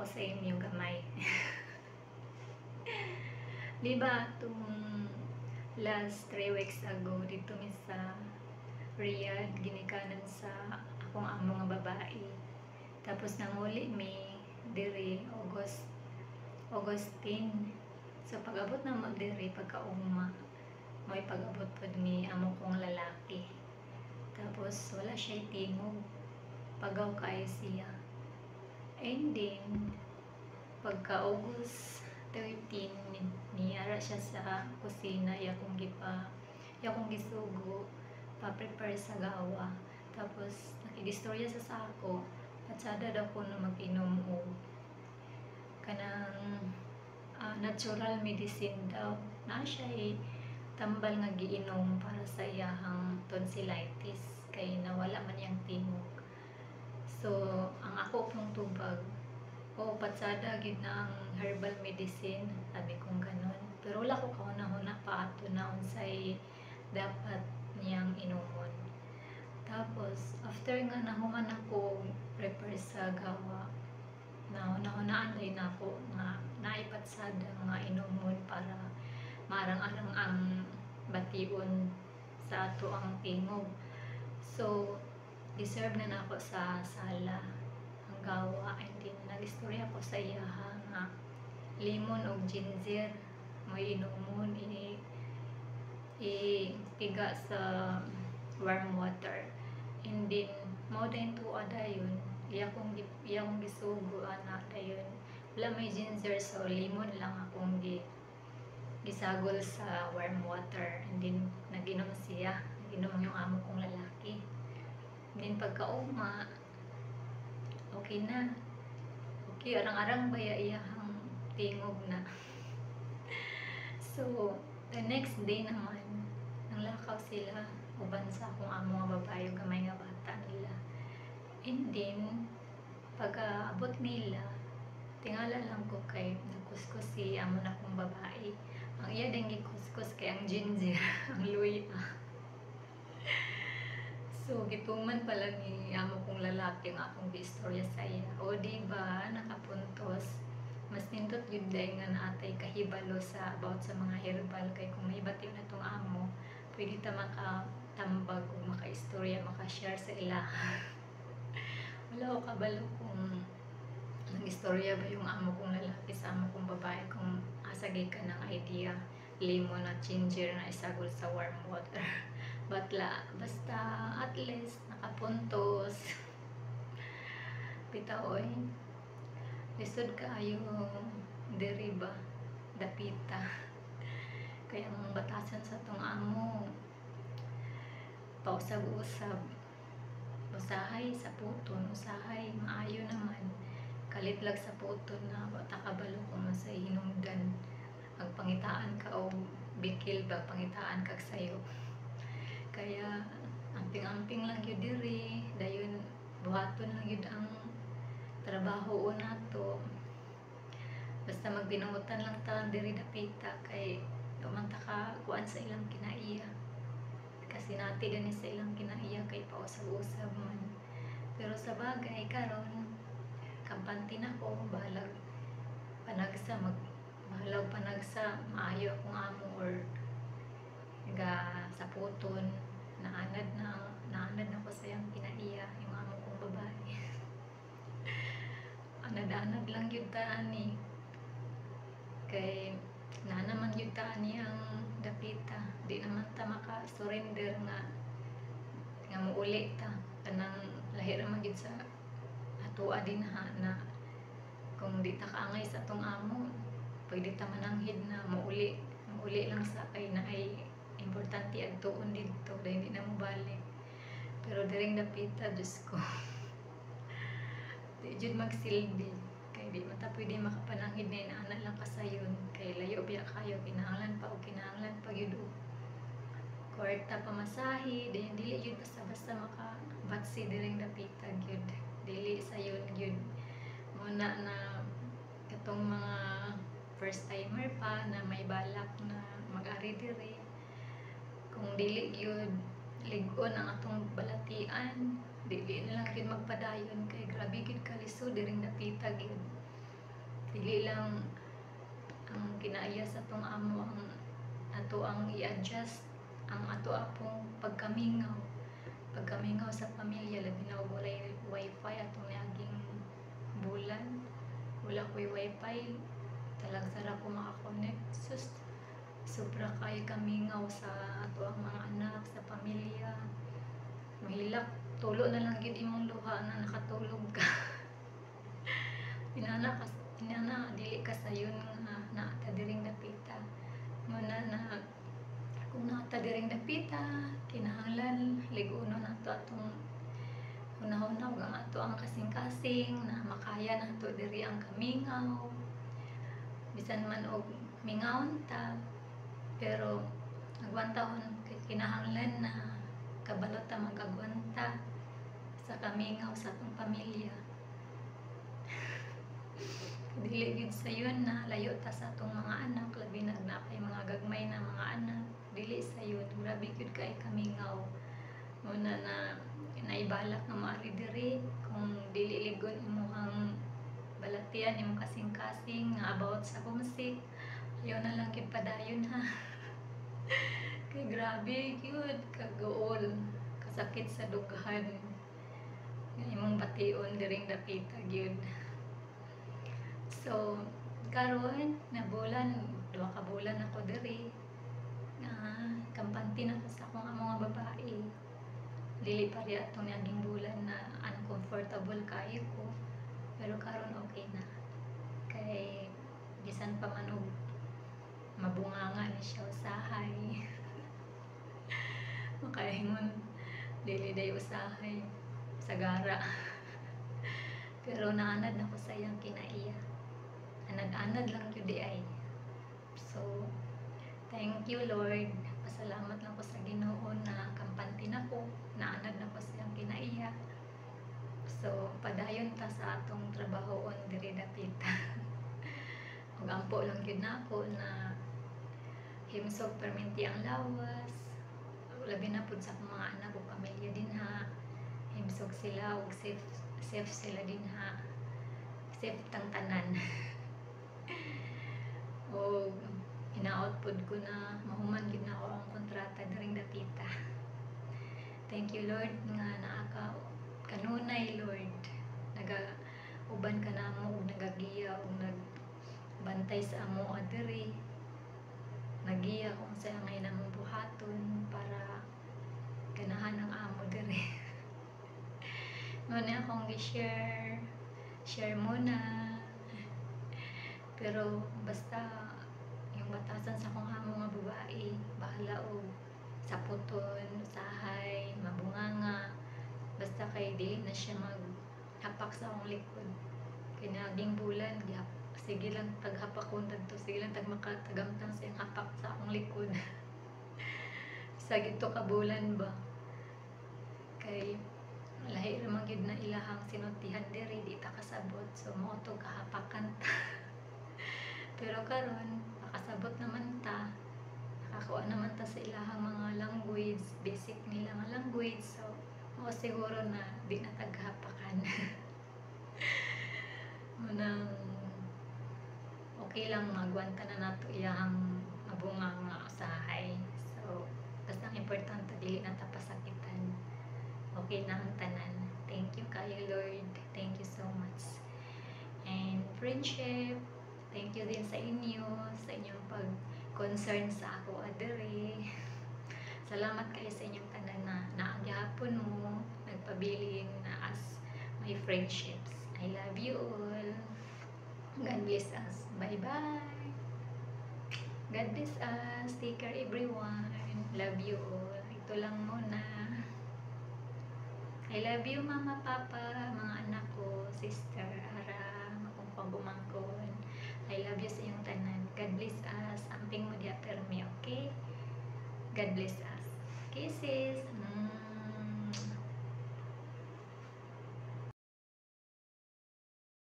ko sa inyo gamay. Diba, itong last 3 weeks ago, dito mi sa Riyadh, ginikanan sa akong amo nga babae. Tapos nanguli mi, diri, Augustine. So, pag-abot na mo diri, pagkaugma, may pag-abot po ni amo kong lalaki. Tapos, wala siya tingog. Pagaw kay siya. And then, pagka-August 13, niyara siya sa kusina, yakong gisugo, pa-prepare sa gawa. Tapos, nakigistorya sa ako, patsada daw ko na mag-inom o kanang natural medicine daw. Na siya tambal nga giinom para sa iyahang tonsillitis, kay nawala man yang tingog. So, ang ako pong tubag, patsada gid na ang herbal medicine, sabi kong ganon. Pero wala ko kauna-huna pa ato na unsay dapat niyang inomon. Tapos, after nga nahuman ako prepare sa gawa, nauna-hunaan rin ako nga naipatsada nga inomon para marang-arang ang bation sa ato ang tingog. So, deserve na ako sa sala ang gawa, and then nag-istorya ko sa iya nga lemon o ginger mo inomon, ipiga sa warm water, and then mo din tuwa dayon iyakong gisugo ana dayon wala may ginger, so lemon lang akong gisagol sa warm water, and then naginom siya, naginom yung amo kong lalaki. Then pagkaugma, okay na. Okay, arang-arang baya iyahang tingog na. So, the next day naman, nanglakaw sila, uban sa akong amo nga babae, gamay nga bata nila. And then, pag-abot nila, tingala lang ko kay nakuskus si amo na kong babae. Ang iya din gikuskus kay ang ginger, ang luya. So, gituman pala ni amo kong lalaki ang akong istorya sa iya. O, diba, nakapuntos. Mas nindot yun dahil nga naatay kahibalo sa about sa mga herbal. Kay kung may batiw na itong amo, pwede ta makatambag o maka-istorya, maka-share sa ila. Wala ko kabalo kung nag-istorya ba yung amo kong lalaki sa amo kong babae, kung asagay ka ng idea, lemon at ginger na isagol sa warm water. Basta at least nakapuntos. Bitaoy, lisod kaayo diri ba dapita. Kaya ang batasan sa tong amo, pausab-usab, usahay sa puton, usahay maayo naman, kalitlag sa puton na bata kabalo kung masay hinungdan, ang pangitaan ka o bikil ba pangitaan kag sayo. Kaya amping-amping lang yun diri, dayon buhaton lang yun ang trabaho nato. Basta magbinuotan lang ta diri dapita, kay umanta ka kuan sa ilang kinaiya. Kasi nati din sa ilang kinaiya kay pausab-usab man. Pero sa bagay karon kampante na ko, bahalag panagsa maayo akong amo or sa puton, naanad na ko sa iyang kinaiya yung amo kong babae. Anad-anad lang yun taani, kay naman yun taani ang dapita, di naman ta maka-surrender nga muuli ta, kanang lahi naman yun sa atua din na kung di ta kaangay sa atong amo, pwede ta mananghid na muuli lang sa kay na ay importante ang tuon dito dahil hindi na mo balik. Pero diring dapita, Diyos ko, di jud magsilbi, kay di man ta pwede makapananghid na inaanan lang kasayon, kay layo biya kayo, kinahanglan pa yun kwarta pamasahe, dili yun basta makabatsi diring dapita gyud, dili sayon gyud muna na katong mga first timer pa na may balak na mag-ari diri, kung dili gyud lig-on ang atong balatian, dili na lang gyud magpadayon, kay grabe gyud kalisod diring dapita gyud. dili lang ang kinaiya sa tong amo ang ato ang i-adjust ang ato apong pagkamingaw sa pamilya, labi na og walay wifi atong naging bulan, wala ko'y wifi, talagsara ko makakonect. Sus, sobra kay kamingaw sa ato ang mga anak, sa pamilya. Mahilak, tulo na lang yun imong luha na nakatulog ka. Inana, dili ka sayon nga naata diring dapita. Muna na, kung naata diring dapita, kinahanglan, liguno na to atong hunaw-hunaw ang ato ang kasing-kasing na makaya na to diri ang kamingaw. Bisan man og mingawon ta, pero agwantahon kinahanglan na kabalot ta mag-agwanta sa kamingaw sa atong pamilya. Dili gid sayon na layo ta sa atong mga anak, labi na napay mga gagmay na mga anak, dili sayon, grabe gyud kay kamingaw. Muna na naibalak nga maari diri kung dili ligon imong balatian imong kasing-kasing nga about sa homesick, ayaw na lang gyud padayon ha. Kay grabe gyud kagool, kasakit sa dughan nga imong bation diring dapita gyud. So karon na bulan, 2 ka bulan ako diri nga kampante na ko sa akong mga babae. Dili pa rin atong naging bulan na uncomfortable kayo ko, pero karon okay na kay bisan pa man og mabunganga ni siya usahay. Makaingon dili day usahay sagara. Pero naanad na ko sa iyang kinaiya, anad-anad lang yun di ay. So thank you Lord, pasalamat lang ko sa Ginoo na kampante na ko, naanad na ko sa iyang kinaiya. So padayon ta sa atong trabahoon diri dapita. Ug ampo lang gyud nako na himsog perminti ang lawas, labi na pud sa akong mga anak ug pamilya dinha, himsog sila ug safe sila dinha, safe tang tanan. O hinaot pud ko na mahuman gid na ako ang kontrata diring dapita. Thank you Lord nga naa ka kanunay Lord, uban ka namo ug nagagiya ug nagbantay sa amo diri, nagiya kung sa ngay namong buhaton para ganahan ang amo diri. Muna akong share muna, pero basta yung batasan sa akong amo nga babae, bahala og saputon, usahay, mabunganga, basta kay dili na siya maghapak sa akong likod. Kay naging bulan, sige lang taghapakon dagto, sige lang tagmakatagamtang sa iyang hapak sa akong likod. Sa gito ka bulan ba, kay lahi ramang gyud na ilahang sinultihan diri, di ta kasabot, so mao to kahapakan ta. Pero karon makasabot naman ta, nakakuha naman ta sa ilahang mga language, basic nila nga language, so mao siguro na di na taghapakan. Munang okay lang magwanta na nato iyang mabunga nga usahay. So basta ang importante dili na ta pasakitan. Okay na ang tanan. Thank you kayo Lord, thank you so much. And friendship, thank you din sa inyo, sa inyong pag-concern sa ako adere. Salamat kayo sa inyong tanan na naagyapon mo, nagpabiling na as my friendships. I love you all. God bless us. Bye-bye. God bless us. Take care everyone. Love you all. Ito lang muna. I love you mama, papa, mga anak ko, sister, ara, akong pagumangkon. I love you sa iyong tanan. God bless us. Amping mo diya permi, okay? God bless us.